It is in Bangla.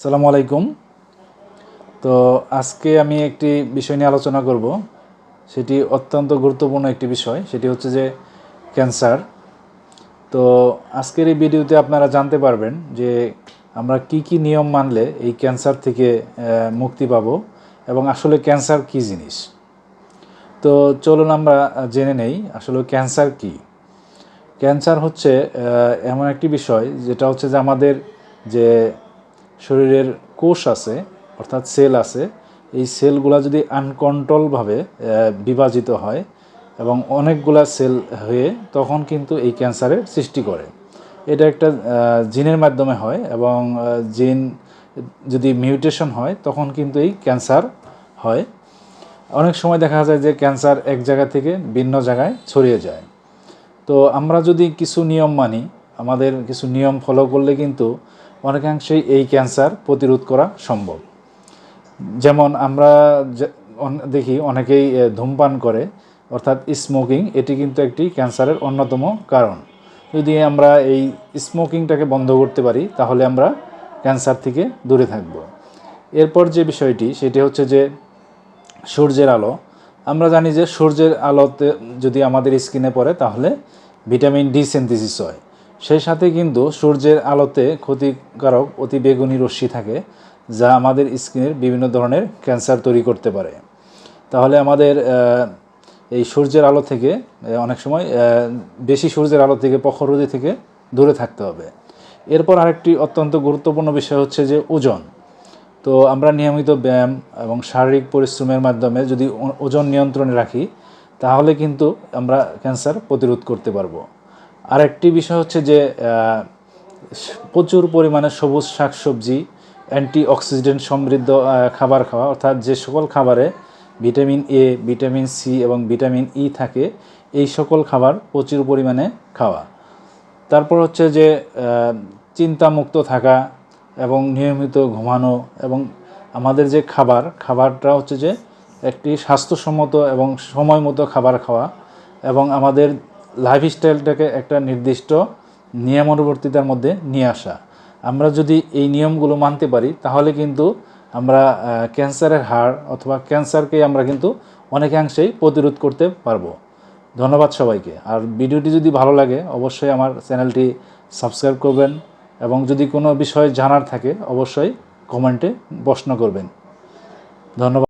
আসসালামু আলাইকুম। তো আজকে আমি একটি বিষয় নিয়ে আলোচনা করব, সেটি অত্যন্ত গুরুত্বপূর্ণ একটি বিষয়, সেটি হচ্ছে যে ক্যান্সার। তো আজকের এই ভিডিওতে আপনারা জানতে পারবেন যে আমরা কি কি নিয়ম মানলে এই ক্যান্সার থেকে মুক্তি পাব এবং আসলে ক্যান্সার কী জিনিস। তো চলুন আমরা জেনে নেই আসলে ক্যান্সার কী। ক্যান্সার হচ্ছে এমন একটি বিষয় যেটা হচ্ছে যে আমাদের যে শরীরের কোষ আছে অর্থাৎ সেল আছে, এই সেলগুলা যদি আনকন্ট্রোলভাবে বিভাজিত হয় এবং অনেকগুলা সেল হয়ে তখন কিন্তু এই ক্যান্সারের সৃষ্টি করে। এটা একটা জিনের মাধ্যমে হয় এবং জিন যদি মিউটেশন হয় তখন কিন্তু এই ক্যান্সার হয়। অনেক সময় দেখা যায় যে ক্যান্সার এক জায়গা থেকে ভিন্ন জায়গায় ছড়িয়ে যায়। তো আমরা যদি কিছু নিয়ম মানি, আমাদের কিছু নিয়ম ফলো করলে কিন্তু অনেকাংশেই এই ক্যান্সার প্রতিরোধ করা সম্ভব। যেমন আমরা দেখি অনেকেই ধূমপান করে, অর্থাৎ স্মোকিং, এটি কিন্তু একটি ক্যান্সারের অন্যতম কারণ। যদি আমরা এই স্মোকিংটাকে বন্ধ করতে পারি তাহলে আমরা ক্যান্সার থেকে দূরে থাকব। এরপর যে বিষয়টি সেটি হচ্ছে যে সূর্যের আলো। আমরা জানি যে সূর্যের আলোতে যদি আমাদের স্কিনে পড়ে তাহলে ভিটামিন ডি সিনথেসিস হয়। সেই সাথে কিন্তু সূর্যের আলোতে ক্ষতিকারক অতি বেগুনি রশ্মি থাকে, যা আমাদের স্কিনের বিভিন্ন ধরনের ক্যান্সার তৈরি করতে পারে। তাহলে আমাদের এই সূর্যের আলো থেকে অনেক সময় বেশি সূর্যের আলো থেকে, প্রখররোধী থেকে দূরে থাকতে হবে। এরপর আরেকটি অত্যন্ত গুরুত্বপূর্ণ বিষয় হচ্ছে যে ওজন। তো আমরা নিয়মিত ব্যায়াম এবং শারীরিক পরিশ্রমের মাধ্যমে যদি ওজন নিয়ন্ত্রণে রাখি তাহলে কিন্তু আমরা ক্যান্সার প্রতিরোধ করতে পারবো। আরেকটি বিষয় হচ্ছে যে প্রচুর পরিমাণে সবুজ শাকসবজি, অ্যান্টিঅক্সিডেন্ট সমৃদ্ধ খাবার খাওয়া, অর্থাৎ যে সকল খাবারে ভিটামিন এ, ভিটামিন সি এবং ভিটামিন ই থাকে, এই সকল খাবার প্রচুর পরিমাণে খাওয়া। তারপর হচ্ছে যে চিন্তামুক্ত থাকা এবং নিয়মিত ঘুমানো এবং আমাদের যে খাবারটা হচ্ছে যে একটি স্বাস্থ্যসম্মত এবং সময় মতো খাবার খাওয়া এবং আমাদের লাইফস্টাইলটাকে একটা নির্দিষ্ট নিয়মানুবর্তিতার মধ্যে নিয়ে আসা। আমরা যদি এই নিয়মগুলো মানতে পারি তাহলে কিন্তু আমরা ক্যান্সারের হার অথবা ক্যান্সারকে আমরা কিন্তু অনেকাংশেই প্রতিরোধ করতে পারবো। ধন্যবাদ সবাইকে। আর ভিডিওটি যদি ভালো লাগে অবশ্যই আমার চ্যানেলটি সাবস্ক্রাইব করবেন এবং যদি কোনো বিষয় জানার থাকে অবশ্যই কমেন্টে প্রশ্ন করবেন। ধন্যবাদ।